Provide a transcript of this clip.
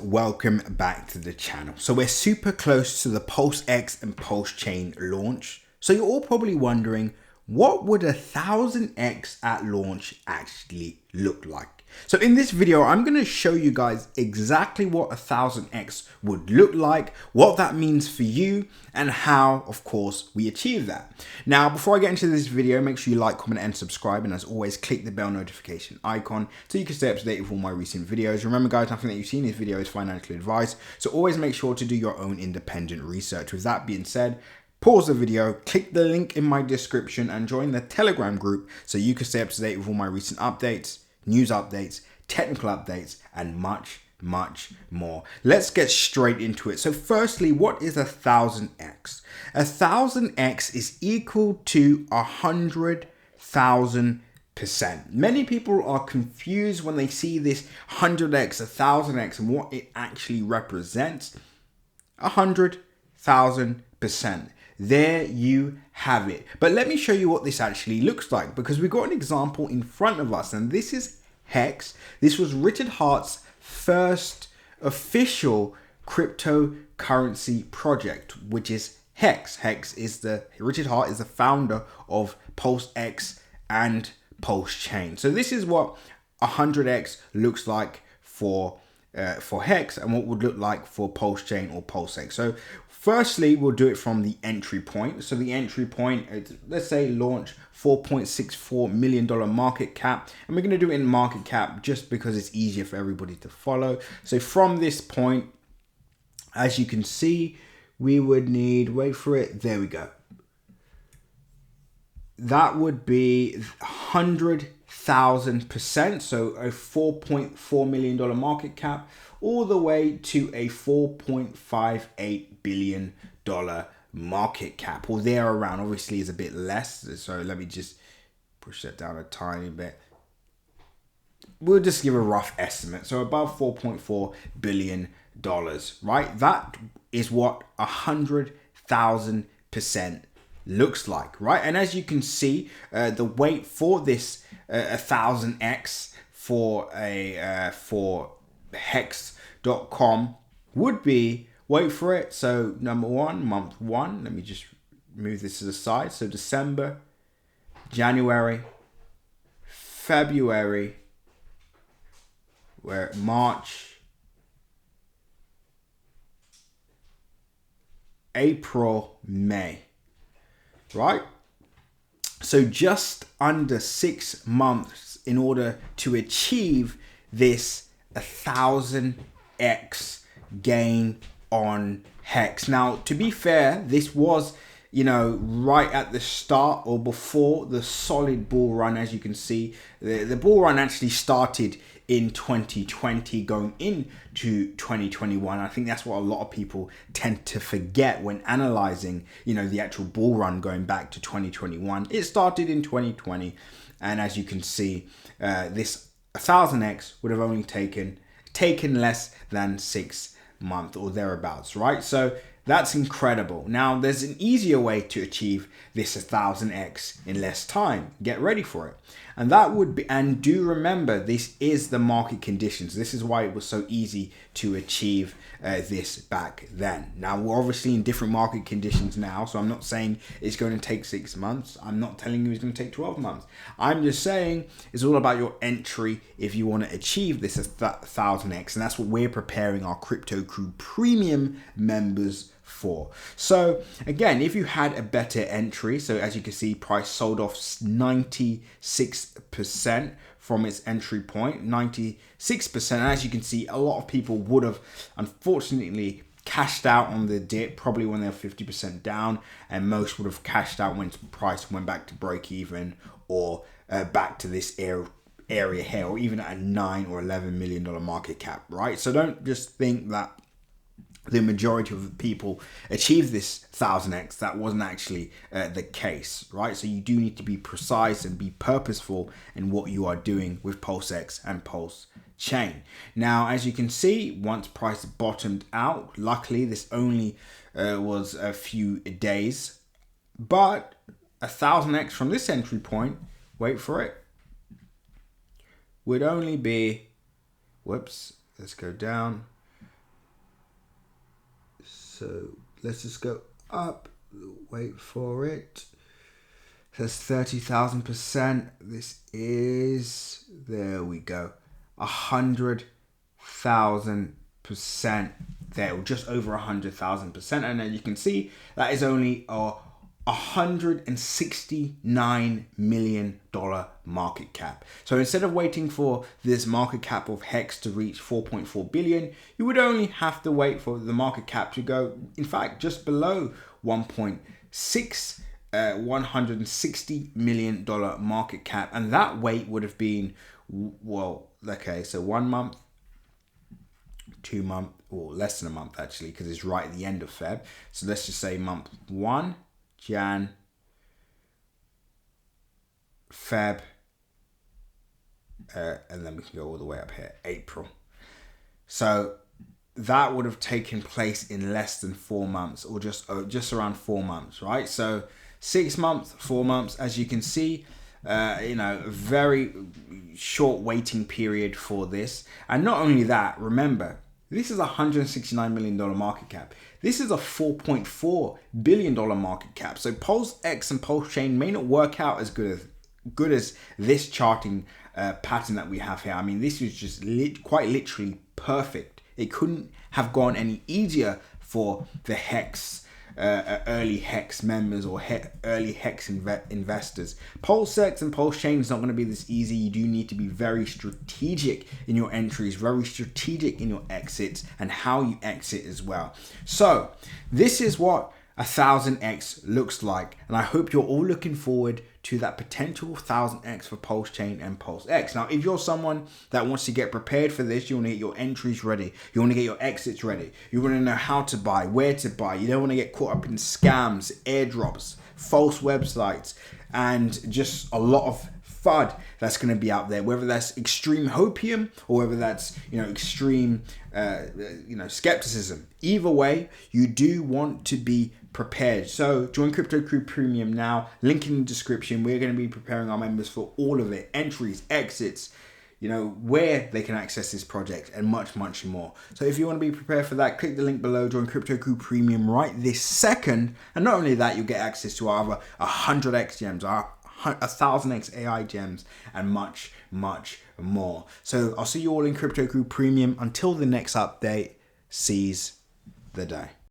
welcome back to the channel. So we're super close to the Pulsex and Pulsechain launch. So you're all probably wondering, what would 1000x at launch actually look like? So in this video, I'm going to show you guys exactly what 1000x would look like, what that means for you, and how, of course, we achieve that. Now, before I get into this video, make sure you like, comment, and subscribe. And as always, click the bell notification icon so you can stay up to date with all my recent videos. Remember, guys, nothing that you see in this video is financial advice. So always make sure to do your own independent research. With that being said, pause the video, click the link in my description, and join the Telegram group so you can stay up to date with all my recent updates, news updates, technical updates, and much more. Let's get straight into it. So firstly, what is 1000x? 1000x is equal to 100,000%. Many people are confused when they see this 100x, 1000x, and what it actually represents. 100,000%. There you have it. But let me show you what this actually looks like, because we've got an example in front of us, and this is Hex. This was Richard Heart's first official cryptocurrency project, which is Hex. Richard Heart is the founder of Pulsex and Pulsechain. So this is what 100x looks like for Hex, and what would look like for Pulsechain or Pulsex. So firstly, we'll do it from the entry point. So the entry point, let's say launch $4.64 million market cap. And we're going to do it in market cap just because it's easier for everybody to follow. So from this point, as you can see, we would need, wait for it, there we go. That would be 100,000%. So a $4.4 million market cap, all the way to a $4.58 billion market cap, or there around. Obviously is a bit less, so let me just push that down a tiny bit. We'll just give a rough estimate, so above $4.4 billion, right? That is what 100,000% looks like, right? And as you can see, the weight for this 1000x for hex.com would be, wait for it, so number one, month one, let me just move this to the side. So December, January, February, March, April, May, right? So just under 6 months in order to achieve this 1000x gain on Hex. Now, to be fair, this was, right at the start or before the solid bull run. As you can see, the bull run actually started in 2020 going into 2021. I think that's what a lot of people tend to forget when analyzing, the actual bull run going back to 2021. It started in 2020. And as you can see, this 1000x would have only taken less than 6 months or thereabouts, right? So that's incredible. Now there's an easier way to achieve this 1000x in less time. Get ready for it. And that would be, and do remember, this is the market conditions. This is why it was so easy to achieve this back then. Now we're obviously in different market conditions now, so I'm not saying it's going to take 6 months. I'm not telling you it's going to take 12 months. I'm just saying it's all about your entry if you want to achieve this 1000x, and that's what we're preparing our Crypto Crew Premium members for. So again, if you had a better entry, so as you can see, price sold off 96% from its entry point, 96%. And as you can see, a lot of people would have unfortunately cashed out on the dip, probably when they're 50% down, and most would have cashed out when price went back to break even, or back to this area here, or even at a $9 or $11 million market cap, right? So don't just think that the majority of people achieve this 1000x. That wasn't actually the case, right? So you do need to be precise and be purposeful in what you are doing with Pulsex and Pulsechain. Now, as you can see, once price bottomed out, luckily this only was a few days, but 1000x from this entry point, wait for it, would only be, whoops, let's go down, So let's just go up. Wait for it. It says 30,000%. This is, there we go, 100,000% there, just over 100,000%. And then you can see that is only a $169 million market cap. So instead of waiting for this market cap of Hex to reach 4.4 billion, you would only have to wait for the market cap to go, in fact, just below 1.6 $160 million market cap. And that wait would have been, well, okay, so 1 month, 2 months, or less than a month actually, because it's right at the end of Feb. So let's just say month 1, Jan, Feb, and then we can go all the way up here, April. So that would have taken place in less than 4 months, or just around 4 months, right? So 6 months, 4 months, as you can see, a very short waiting period for this. And not only that, remember, this is a $169 million market cap. This is a $4.4 billion market cap. So Pulsex and Pulsechain may not work out as good as this charting pattern that we have here. I mean, this is just quite literally perfect. It couldn't have gone any easier for the Hex early Hex members or early Hex investors. Pulsex and Pulsechain is not going to be this easy. You do need to be very strategic in your entries, very strategic in your exits, and how you exit as well. So this is what 1000x looks like, and I hope you're all looking forward to that potential 1000x for Pulsechain and Pulsex. Now, if you're someone that wants to get prepared for this, you want to get your entries ready, you want to get your exits ready, you want to know how to buy, where to buy, you don't want to get caught up in scams, airdrops, false websites, and just a lot of FUD that's going to be out there, whether that's extreme hopium or whether that's extreme skepticism. Either way, you do want to be prepared. So join Crypto Crew Premium now, link in the description. We're going to be preparing our members for all of it, entries, exits, where they can access this project, and much more. So if you want to be prepared for that, click the link below, join Crypto Crew Premium right this second. And not only that, you'll get access to our other 100x gems, our 1000x AI gems, and much more. So I'll see you all in Crypto Crew Premium. Until the next update, seize the day.